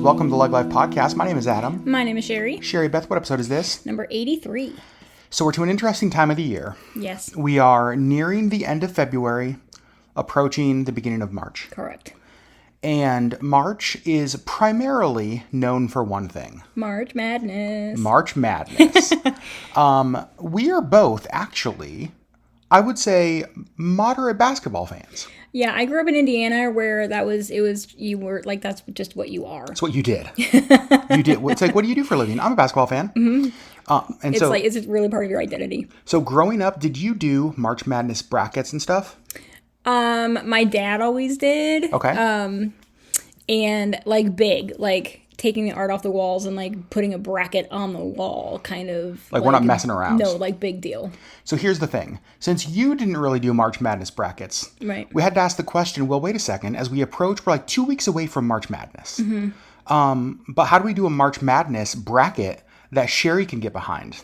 Welcome to the LeggLife podcast. My name is Adam. My name is Sherri. Sherri, Beth, what episode is this? Number 83. So we're to an interesting time of the year. Yes. We are nearing the end of February, approaching the beginning of March. Correct. And March is primarily known for one thing. March Madness. March Madness. We are both actually, I would say, moderate basketball fans. Yeah, I grew up in Indiana where you were like, that's just what you are. That's what you did. You did. It's like, what do you do for a living? I'm a basketball fan. Mm-hmm. It's really part of your identity. So growing up, did you do March Madness brackets and stuff? My dad always did. Okay. And like big, like taking the art off the walls and like putting a bracket on the wall, kind of. Like we're not messing around. No, like big deal. So here's the thing. Since you didn't really do March Madness brackets, right, we had to ask the question, well, wait a second. As we approach, we're like 2 weeks away from March Madness. Mm-hmm. But how do we do a March Madness bracket that Sherri can get behind?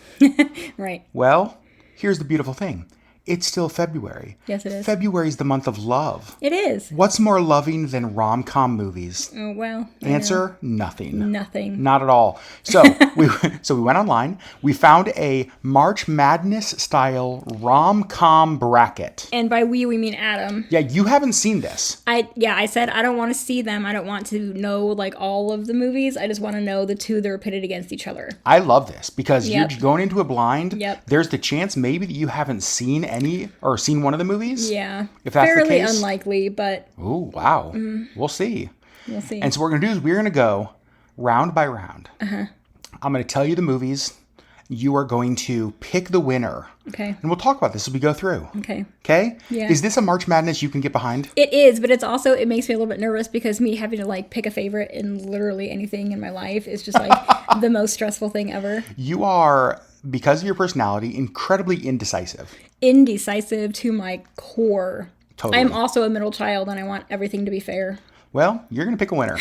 Right. Well, here's the beautiful thing. It's still February. Yes, it is. February is the month of love. It is. What's more loving than rom-com movies? Oh, well. Answer, nothing. Nothing. Not at all. So we went online. We found a March Madness style rom-com bracket. And by we mean Adam. Yeah, you haven't seen this. I said I don't want to see them. I don't want to know like all of the movies. I just want to know the two that are pitted against each other. I love this because Yep. you're going into a blind. Yep. There's the chance maybe that you haven't seen any or seen one of the movies. Yeah. If that's fairly the case. Unlikely, but. Ooh, wow. We'll see. We'll see. And so what we're going to do is we're going to go round by round. Uh-huh. I'm going to tell you the movies. You are going to pick the winner. Okay. And we'll talk about this as we go through. Okay. Okay? Yeah. Is this a March Madness you can get behind? It is, but it makes me a little bit nervous because me having to like pick a favorite in literally anything in my life is just like the most stressful thing ever. You are, because of your personality, incredibly indecisive. Indecisive to my core. Totally. I'm also a middle child and I want everything to be fair. Well, you're going to pick a winner.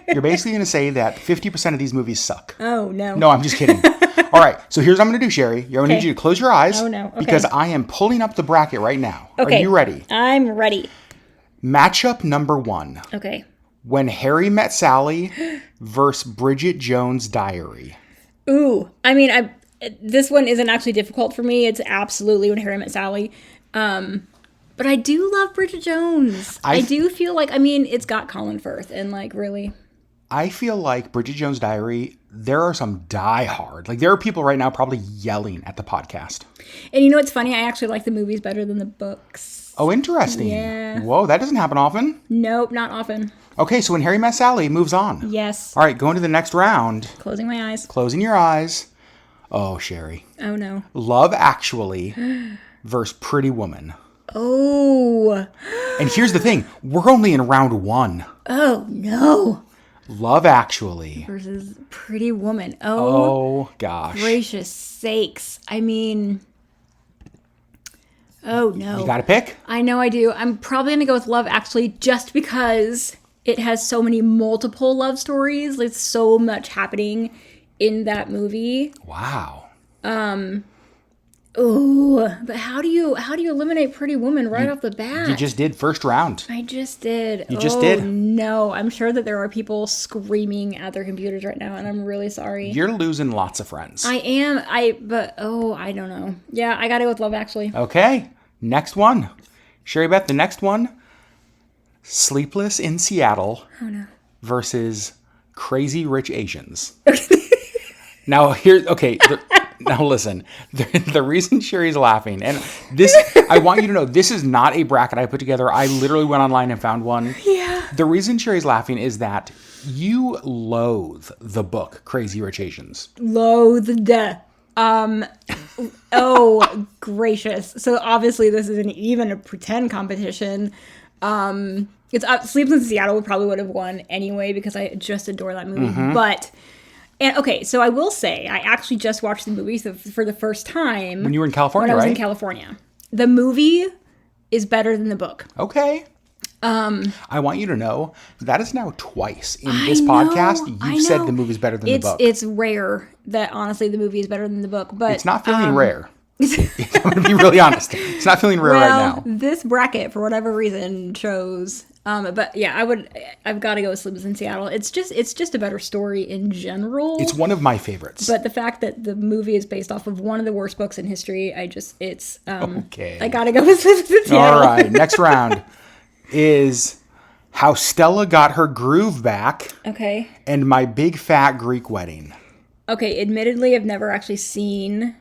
You're basically going to say that 50% of these movies suck. Oh, no. No, I'm just kidding. All right, so here's what I'm going to do, Sherri. You're going to need you to close your eyes. Oh, no. Okay. Because I am pulling up the bracket right now. Okay. Are you ready? I'm ready. Matchup number 1. Okay. When Harry Met Sally versus Bridget Jones' Diary. Ooh, I mean, this one isn't actually difficult for me. It's absolutely When Harry Met Sally. But I do love Bridget Jones. I do feel like, I mean, it's got Colin Firth and like really. I feel like Bridget Jones' Diary, there are some diehard. Like there are people right now probably yelling at the podcast. And you know what's funny? I actually like the movies better than the books. Oh, interesting. Yeah. Whoa, that doesn't happen often. Nope, not often. Okay, so When Harry Met Sally moves on. Yes. All right, going to the next round. Closing my eyes. Closing your eyes. Oh, Sherri. Oh, no. Love Actually versus Pretty Woman. Oh. And here's the thing. We're only in round 1. Oh, no. Love Actually versus Pretty Woman. Oh, gosh. Gracious sakes. I mean, oh, no. You got to pick? I know I do. I'm probably going to go with Love Actually just because it has so many multiple love stories. There's so much happening in that movie. Wow. Oh, but how do you eliminate Pretty Woman right off the bat? You just did first round. I just did. You just did. No, I'm sure that there are people screaming at their computers right now, and I'm really sorry. You're losing lots of friends. I am. I don't know. Yeah, I gotta go with Love Actually. Okay, next one. Sherri Beth, the next one. Sleepless in Seattle versus Crazy Rich Asians. Now, now listen, the reason Sherri's laughing, and this, I want you to know, this is not a bracket I put together. I literally went online and found one. Yeah. The reason Sherri's laughing is that you loathe the book Crazy Rich Asians. Loathed. Oh, gracious. So obviously this isn't even a pretend competition. Sleepless in Seattle probably would have won anyway because I just adore that movie. Mm-hmm. And okay, so I will say, I actually just watched the movie for the first time. When you were in California, right? When I was in California. The movie is better than the book. Okay. I want you to know that is now twice in this podcast you've said the movie's better than the book. It's rare that, honestly, the movie is better than the book. But it's not feeling rare. I'm going to be really honest. It's not feeling rare right now. This bracket, for whatever reason, chose But yeah, I've got to go with Sleepless in Seattle. It's just a better story in general. It's one of my favorites. But the fact that the movie is based off of one of the worst books in history, Okay. I got to go with Sleepless in Seattle. All right, next round is How Stella Got Her Groove Back Okay. and My Big Fat Greek Wedding. Okay, admittedly, I've never actually seen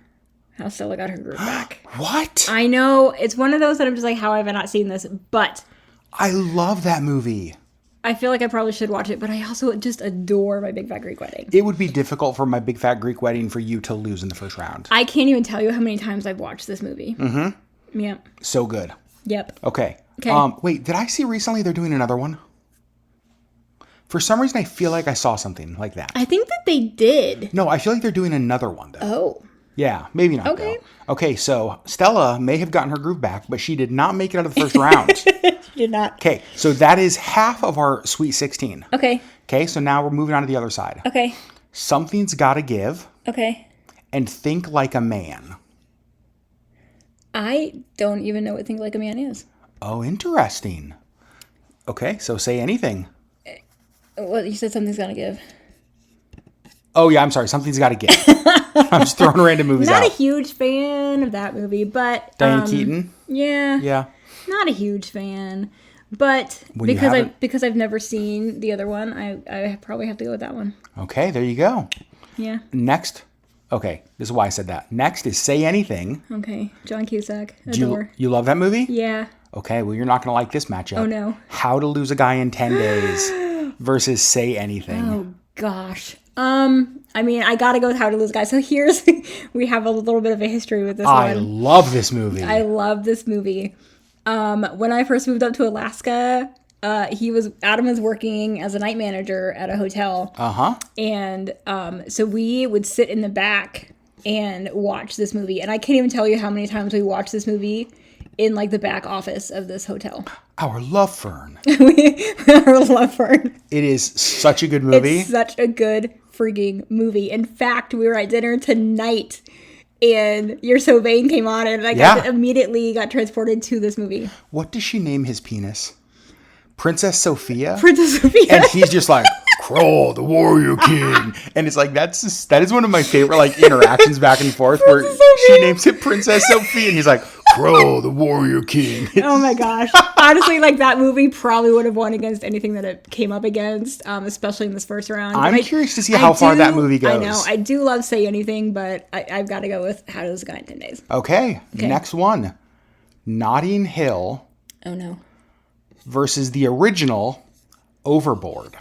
How Stella Got Her Groove Back. What? I know, it's one of those that I'm just like, how have I not seen this? But I love that movie. I feel like I probably should watch it, but I also just adore My Big Fat Greek Wedding. It would be difficult for My Big Fat Greek Wedding for you to lose in the first round. I can't even tell you how many times I've watched this movie. Mm-hmm. Yep. So good. Yep. Okay. Okay. Wait, did I see recently they're doing another one? For some reason, I feel like I saw something like that. I think that they did. No, I feel like they're doing another one, though. Oh. Yeah, maybe not, Okay. though. Okay, so Stella may have gotten her groove back, but she did not make it out of the first round. She did not. Okay, so that is half of our Sweet 16. Okay. Okay, so now we're moving on to the other side. Okay. Something's Gotta Give Okay. and Think Like a Man. I don't even know what Think Like a Man is. Oh, interesting. Okay, so say anything. Well, you said something's gonna give. Oh, yeah, I'm sorry. Something's Gotta Give. I'm just throwing random movies Not out. a huge fan of that movie, but Diane Keaton? Yeah. Yeah. Not a huge fan, but When you have it- because I've never seen the other one, I probably have to go with that one. Okay, there you go. Yeah. Next. Okay, this is why I said that. Next is Say Anything. Okay. John Cusack. Do Adore. you love that movie? Yeah. Okay, well, you're not going to like this matchup. Oh, no. How to Lose a Guy in 10 Days versus Say Anything. Oh gosh. I mean, I gotta go with How to Lose a Guy. So here's we have a little bit of a history with this I one. love this movie. I love this movie. When I first moved up to Alaska, Adam was working as a night manager at a hotel. Uh-huh. And so we would sit in the back and watch this movie. And I can't even tell you how many times we watched this movie in like the back office of this hotel. Our Love Fern. Our love for it. It is such a good movie. It's such a good freaking movie. In fact, we were at dinner tonight and You're So Vain came on and I immediately got transported to this movie. What does she name his penis? Princess Sophia? Princess Sophia. And he's just like, Crawl, the Warrior King. And it's like, that is one of my favorite like interactions back and forth where she names it Princess Sophia and he's like, Crawl, the Warrior King. Oh my gosh. Honestly, like that movie probably would have won against anything that it came up against, especially in this first round. I'm curious to see how far that movie goes. I know. I do love Say Anything, but I've got to go with How to Lose a Guy in 10 Days. Okay, next one. Notting Hill Oh no. versus the original Overboard.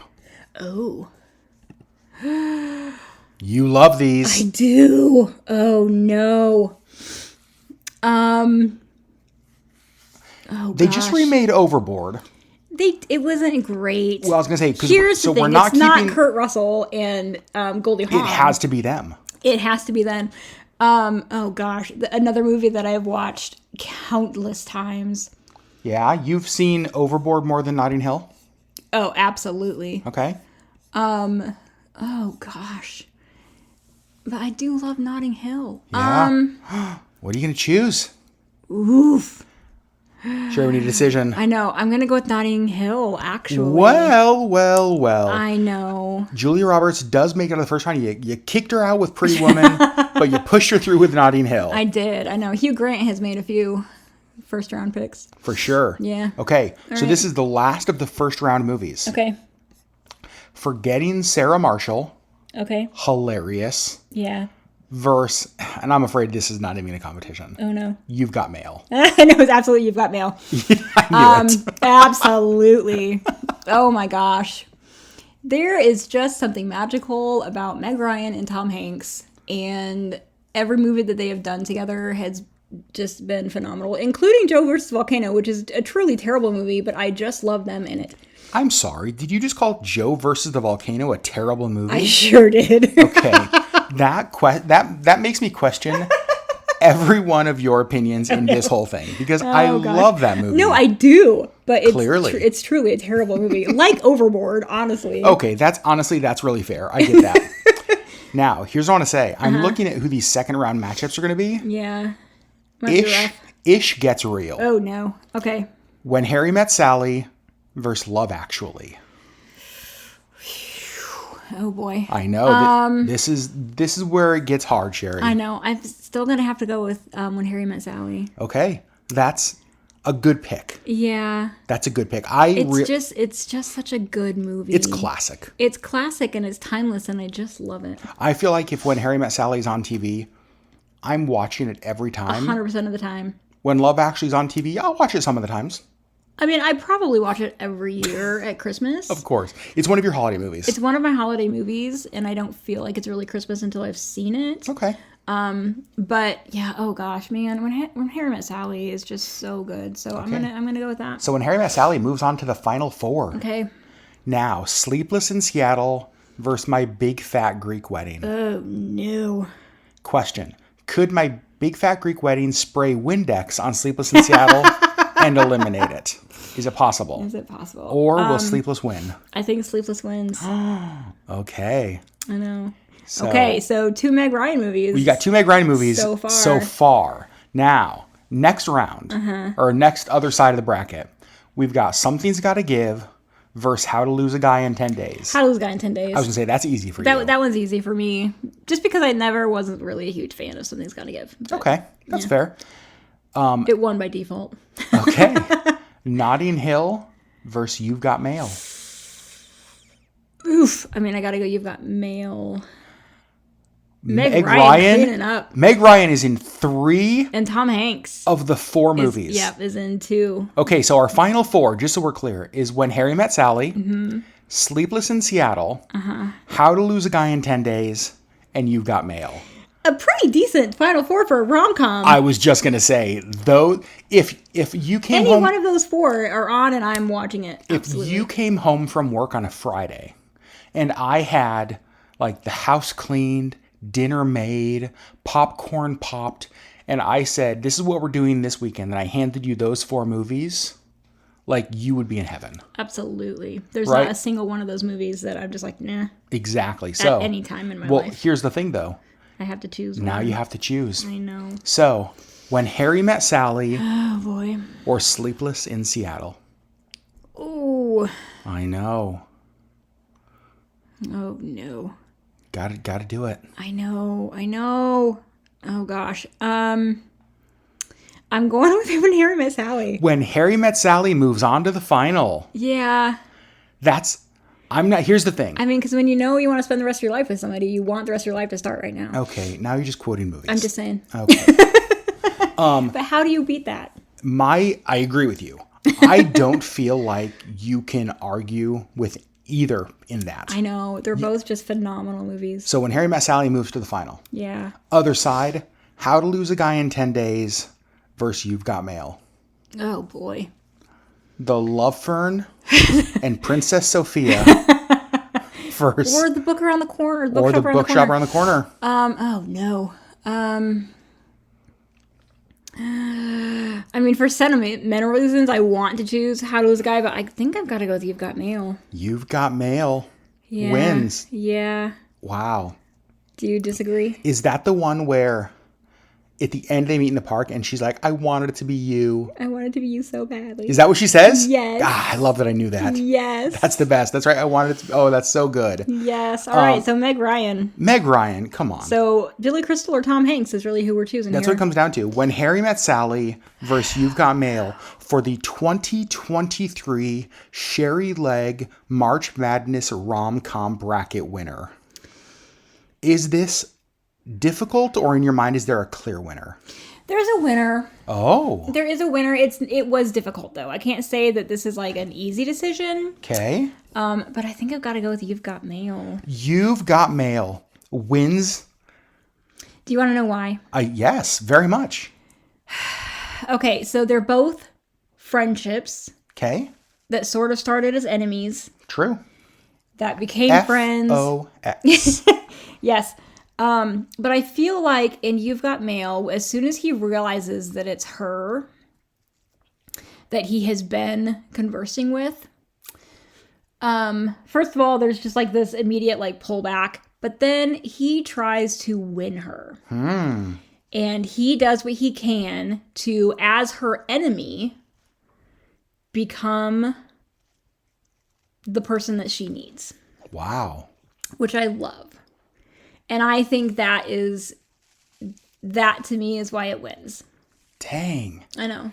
Oh. You love these. I do. Oh no. Oh, They just remade Overboard. It wasn't great. Well, I was going to say, Here's the thing. we're not It's not keeping... Kurt Russell and Goldie Hawn. It has to be them. It has to be then. Oh gosh, another movie that I've watched countless times. Yeah, you've seen Overboard more than Notting Hill? Oh, absolutely. Okay. Oh gosh. But I do love Notting Hill. Yeah. What are you going to choose? Oof. Sure, we need a decision. I know. I'm going to go with Notting Hill, actually. Well. I know. Julia Roberts does make it out of the first round. You kicked her out with Pretty Woman, but you pushed her through with Notting Hill. I did. I know. Hugh Grant has made a few first round picks. For sure. Yeah. Okay, so right. this is the last of the first round movies. Okay. Forgetting Sarah Marshall, Okay. hilarious, Yeah. verse, and I'm afraid this is not even a competition. Oh no. You've Got Mail. I know, it's absolutely You've Got Mail. I knew it. Absolutely. Oh my gosh. There is just something magical about Meg Ryan and Tom Hanks, and every movie that they have done together has just been phenomenal, including Joe versus Volcano, which is a truly terrible movie, but I just love them in it. I'm sorry, did you just call Joe versus the Volcano a terrible movie? I sure did. Okay, that makes me question every one of your opinions in this whole thing, because I Oh, gosh. love that movie. No, I do, but it's Clearly. it's truly a terrible movie. Like Overboard, honestly. Okay, that's really fair. I get that. Now, here's what I want to say. I'm looking at who these second round matchups are going to be. Yeah. Might be rough. Ish Gets Real. Oh no. Okay. When Harry Met Sally versus Love Actually. Oh boy. I know. This is where it gets hard, Sherri. I know. I'm still gonna have to go with When Harry Met Sally. Okay, that's a good pick. Yeah. That's a good pick. It's just such a good movie. It's classic. It's classic and it's timeless, and I just love it. I feel like if When Harry Met Sally is on TV, I'm watching it every time. 100% of the time. When Love Actually is on TV, I'll watch it some of the times. I mean, I probably watch it every year at Christmas. Of course. It's one of your holiday movies. It's one of my holiday movies, and I don't feel like it's really Christmas until I've seen it. Okay. But yeah, oh gosh, man, when Harry Met Sally is just so good. So okay. I'm gonna go with that. So When Harry Met Sally moves on to the final four. Okay. Now, Sleepless in Seattle versus My Big Fat Greek Wedding. Oh no. Question: could My Big Fat Greek Wedding spray Windex on Sleepless in Seattle and eliminate it? Is it possible? Is it possible? Or will Sleepless win? I think Sleepless wins. Okay. I know. So 2 Meg Ryan movies. We got 2 Meg Ryan movies so far. Now, next round, or next other side of the bracket, we've got Something's Gotta Give versus How to Lose a Guy in 10 Days. How to Lose a Guy in 10 Days. I was going to say, that's easy for you. That one's easy for me. Just because I wasn't really a huge fan of Something's Gotta Give. But, okay, that's fair. It won by default. Okay. Notting Hill versus You've Got Mail. Oof. I mean, I gotta go. You've Got Mail. Meg Ryan cleaning up. Meg Ryan is in 3. And Tom Hanks. Of the 4 movies. Is in 2. Okay, so our final 4, just so we're clear, is When Harry Met Sally, Sleepless in Seattle, How to Lose a Guy in 10 Days, and You've Got Mail. A pretty decent final 4 for a rom-com. I was just going to say, though, if you came home... Any one of those 4 are on and I'm watching it. Absolutely. If you came home from work on a Friday and I had, like, the house cleaned, dinner made, popcorn popped, and I said, this is what we're doing this weekend, and I handed you those 4 movies, like, you would be in heaven. Absolutely. There's not a single one of those movies that I'm just like, nah. Exactly. At any time in my life. Well, here's the thing, though. I have to choose one. Now you have to choose. I know. So, When Harry Met Sally. Oh, boy. Or Sleepless in Seattle. Ooh. I know. Oh, no. Gotta do it. I know. Oh, gosh. I'm going with When Harry Met Sally. When Harry Met Sally moves on to the final. Yeah. Here's the thing. I mean, because when you want to spend the rest of your life with somebody, you want the rest of your life to start right now. Okay, now you're just quoting movies. I'm just saying. Okay. But how do you beat that? I agree with you. I don't feel like you can argue with either in that. I know. They're both just phenomenal movies. So When Harry Met Sally moves to the final. Yeah. Other side, How to Lose a Guy in 10 Days versus You've Got Mail. Oh, boy. The Love Fern and Princess Sophia first. Or The Book Around the Corner. Or The Bookshop Around the Corner. Oh, no. I mean, for sentimental reasons, I want to choose How to Lose a Guy, but I think I've got to go with You've Got Mail. You've Got Mail yeah. wins. Yeah. Wow. Do you disagree? Is that the one where at the end they meet in the park and she's like, I wanted it to be you. I wanted it to be you so badly. Is that what she says? Yes. I love that I knew that. Yes. That's the best. That's right. I wanted it to be. Oh, that's so good. Yes. All right. So Meg Ryan. Meg Ryan. Come on. So Billy Crystal or Tom Hanks is really who we're choosing. That's here. what it comes down to. When Harry Met Sally versus You've Got Mail for the 2023 Sherri Legg March Madness rom-com bracket winner. Is this difficult, or in your mind, is there a clear winner? There's a winner. Oh. There is a winner. It was difficult, though. I can't say that this is like an easy decision. Okay. But I think I've got to go with You've Got Mail. You've Got Mail wins. Do you want to know why? Yes, very much. Okay, so they're both friendships. Okay. That sort of started as enemies. True. That became friends. F-O-X. Yes. But I feel like in You've Got Mail, as soon as he realizes that it's her that he has been conversing with, first of all, there's just like this immediate like pullback, but then he tries to win her. And he does what he can to, as her enemy, become the person that she needs. Wow. Which I love. And I think that to me is why it wins. Dang. I know.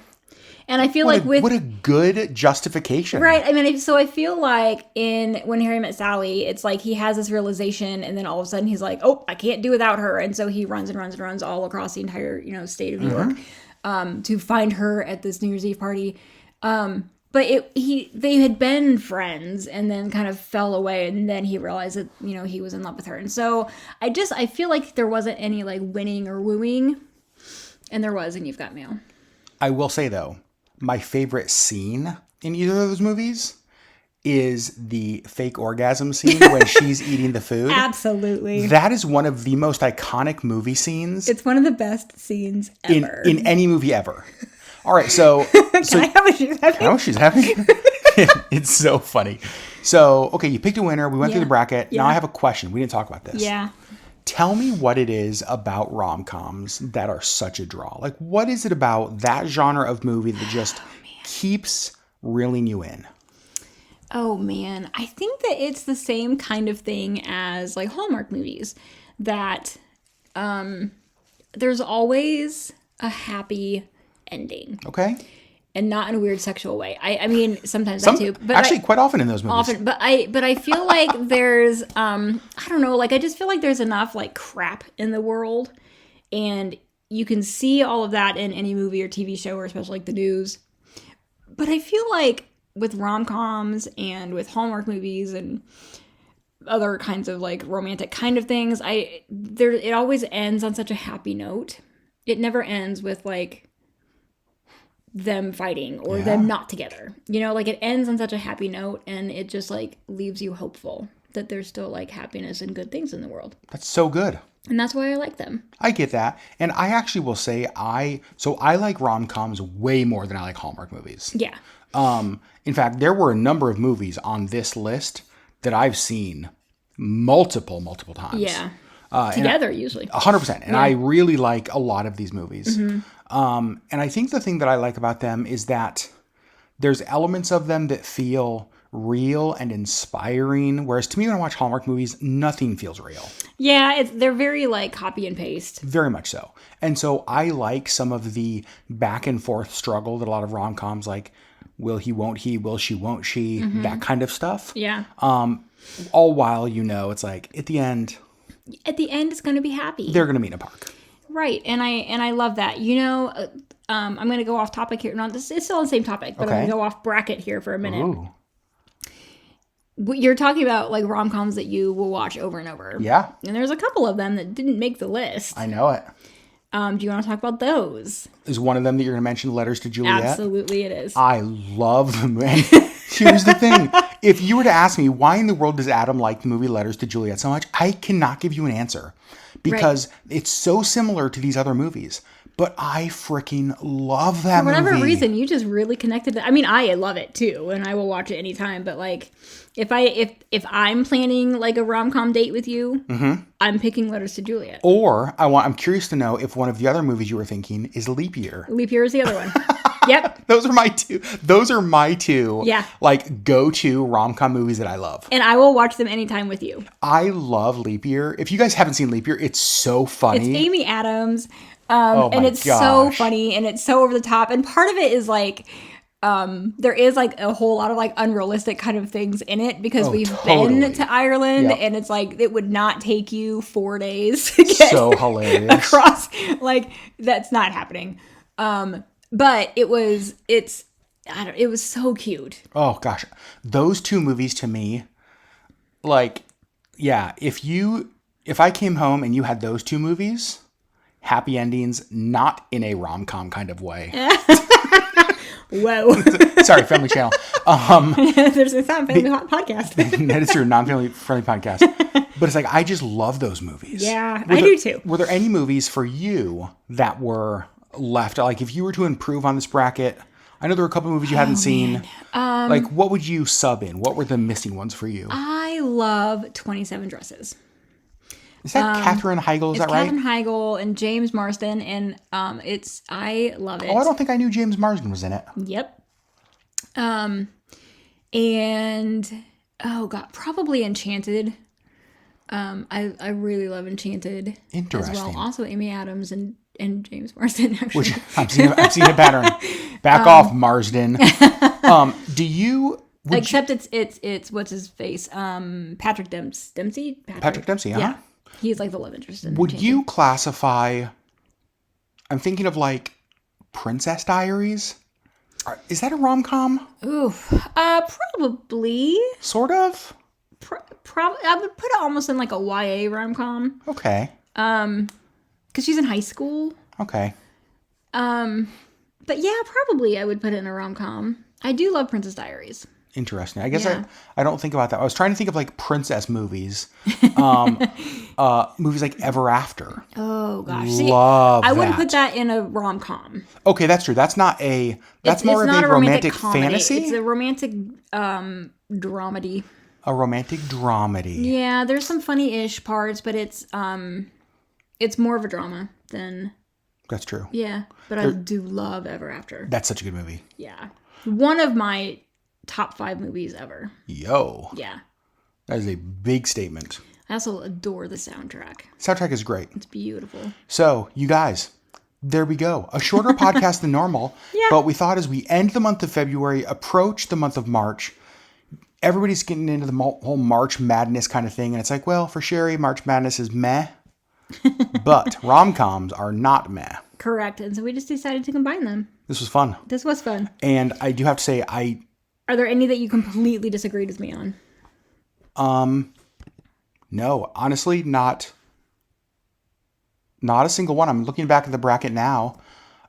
And I feel what a good justification. Right. I mean, so I feel like in When Harry Met Sally, it's like he has this realization and then all of a sudden he's like, oh, I can't do without her. And so he runs and runs and runs all across the entire, state of New York to find her at this New Year's Eve party. But they had been friends and then kind of fell away. And then he realized that, he was in love with her. And so I feel like there wasn't any like winning or wooing. And there was in You've Got Mail. I will say though, my favorite scene in either of those movies is the fake orgasm scene when she's eating the food. Absolutely. That is one of the most iconic movie scenes. It's one of the best scenes ever. In any movie ever. All right, so... Can I have what she's having? Can I have what she's having? It's so funny. So, okay, you picked a winner. We went through the bracket. Yeah. Now I have a question. We didn't talk about this. Yeah. Tell me what it is about rom-coms that are such a draw. Like, what is it about that genre of movie that just keeps reeling you in? Oh, man. I think that it's the same kind of thing as, like, Hallmark movies. That there's always a happy ending. Okay. And not in a weird sexual way. I mean, sometimes that too. But actually, quite often in those movies. Often, but I feel like there's, I don't know, like I just feel like there's enough like crap in the world, and you can see all of that in any movie or TV show, or especially like the news. But I feel like with rom-coms and with Hallmark movies and other kinds of like romantic kind of things, it always ends on such a happy note. It never ends with like them fighting or them not together, like it ends on such a happy note, and it just like leaves you hopeful that there's still like happiness and good things in the world. That's so good. And that's why I like them. I get that. And I actually will say I like rom-coms way more than I like Hallmark movies. Yeah. In fact, there were a number of movies on this list that I've seen multiple times. Yeah. Together, usually. 100%. And I really like a lot of these movies. Mm-hmm. And I think the thing that I like about them is that there's elements of them that feel real and inspiring. Whereas to me, when I watch Hallmark movies, nothing feels real. Yeah, they're very like copy and paste. Very much so. And so I like some of the back and forth struggle that a lot of rom-coms like, will he, won't he, will she, won't she, that kind of stuff. Yeah. All while, it's like at the end, it's going to be happy. They're going to meet in a park. Right. And I love that. I'm going to go off topic here. No, this is still on the same topic, but I'm going to go off bracket here for a minute. Ooh. You're talking about like rom-coms that you will watch over and over. Yeah. And there's a couple of them that didn't make the list. I know it. Do you want to talk about those? Is one of them that you're going to mention Letters to Juliet? Absolutely it is. I love them. And here's the thing. If you were to ask me, why in the world does Adam like the movie Letters to Juliet so much? I cannot give you an answer. Because it's so similar to these other movies. But I freaking love that movie. For whatever reason, you just really connected. I mean, I love it too, and I will watch it anytime. But like, if I'm planning like a rom-com date with you, I'm picking Letters to Juliet. Or I'm curious to know if one of the other movies you were thinking is Leap Year. Leap Year is the other one. Yep. Those are my two. Yeah. Like go-to rom-com movies that I love. And I will watch them anytime with you. I love Leap Year. If you guys haven't seen Leap Year, it's so funny. It's Amy Adams. And it's so funny and it's so over the top. And part of it is like, there is like a whole lot of like unrealistic kind of things in it because we've been to Ireland and it's like, it would not take you 4 days to get so hilarious across. Like that's not happening. But it was so cute. Oh gosh. Those two movies to me, like, yeah, if I came home and you had those two movies, happy endings, not in a rom-com kind of way. Whoa. Sorry, Family Channel. There's a family podcast. That is your non-family friendly podcast. But it's like, I just love those movies. Yeah, I do too. Were there any movies for you that were left? Like, if you were to improve on this bracket, I know there were a couple movies you hadn't seen. Like, what would you sub in? What were the missing ones for you? I love 27 Dresses. Is that Katherine Heigl? Is that right? Katherine Heigl and James Marsden, and I love it. Oh, I don't think I knew James Marsden was in it. Yep. And Oh God, probably Enchanted. I really love Enchanted. Interesting. As well. Also Amy Adams and James Marsden, actually. Which I've seen a pattern. Back off, Marsden. Do you? Except it's what's his face? Patrick Dempsey. Patrick Dempsey, huh? Yeah, he's like the love interest in Would Enchanted. you classify? I'm thinking of like Princess Diaries. Is that a rom-com? Ooh, probably. Sort of. Probably, I would put it almost in like a YA rom-com. Okay. Because she's in high school. Okay. But yeah, probably I would put it in a rom-com. I do love Princess Diaries. Interesting. I guess Yeah. I don't think about that. I was trying to think of like princess movies. Movies like Ever After. Oh gosh. Love I wouldn't that. put that in a rom-com. Okay, that's true. That's more of not a romantic comedy. fantasy. It's a romantic dramedy. A romantic dramedy. Yeah, there's some funny-ish parts, but it's more of a drama than. That's true. Yeah, but I do love Ever After. That's such a good movie. Yeah, one of my top 5 movies ever. Yo. Yeah. That is a big statement. I also adore the soundtrack. Soundtrack is great. It's beautiful. So, you guys, there we go. A shorter podcast than normal. Yeah. But we thought as we end the month of February, approach the month of March, everybody's getting into the whole March Madness kind of thing. And it's like, well, for Sherri, March Madness is meh. But rom-coms are not meh. Correct. And so we just decided to combine them. This was fun. This was fun. And I do have to say, Are there any that you completely disagreed with me on? No, honestly, not a single one. I'm looking back at the bracket now.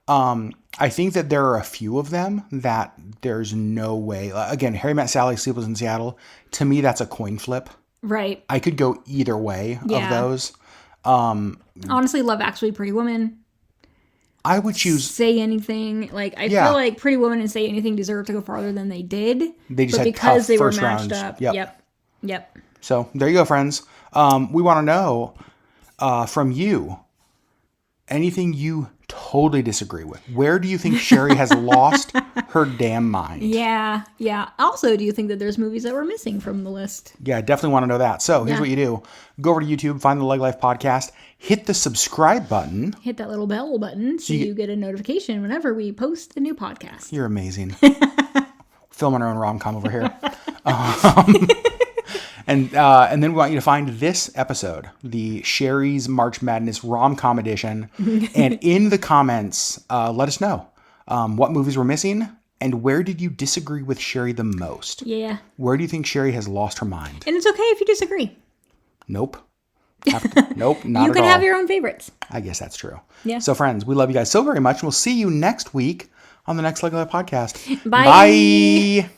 I think that there are a few of them that there's no way. Again, Harry Met Sally, Sleepless in Seattle. To me, that's a coin flip. Right. I could go either way of those. Honestly, Love Actually, Pretty Woman. I would choose. Say Anything. Like, I feel like Pretty Woman and Say Anything deserve to go farther than they did. They just but had because tough they were first matched rounds. up. Yep. So there you go, friends. We want to know from you anything you totally disagree with. Where do you think Sherri has lost her damn mind? Yeah. Also, do you think that there's movies that were missing from the list? Yeah, definitely want to know that. So here's what you do. Go over to YouTube, find the LeggLife podcast, hit the subscribe button. Hit that little bell button so you get a notification whenever we post a new podcast. You're amazing. Filming our own rom-com over here. And then we want you to find this episode, the Sherri's March Madness rom-com edition. And in the comments, let us know what movies were missing and where did you disagree with Sherri the most? Yeah. Where do you think Sherri has lost her mind? And it's okay if you disagree. Nope. Nope, not at all. You can have your own favorites. I guess that's true. Yeah. So friends, we love you guys so very much. We'll see you next week on the next LeggLife podcast. Bye. Bye.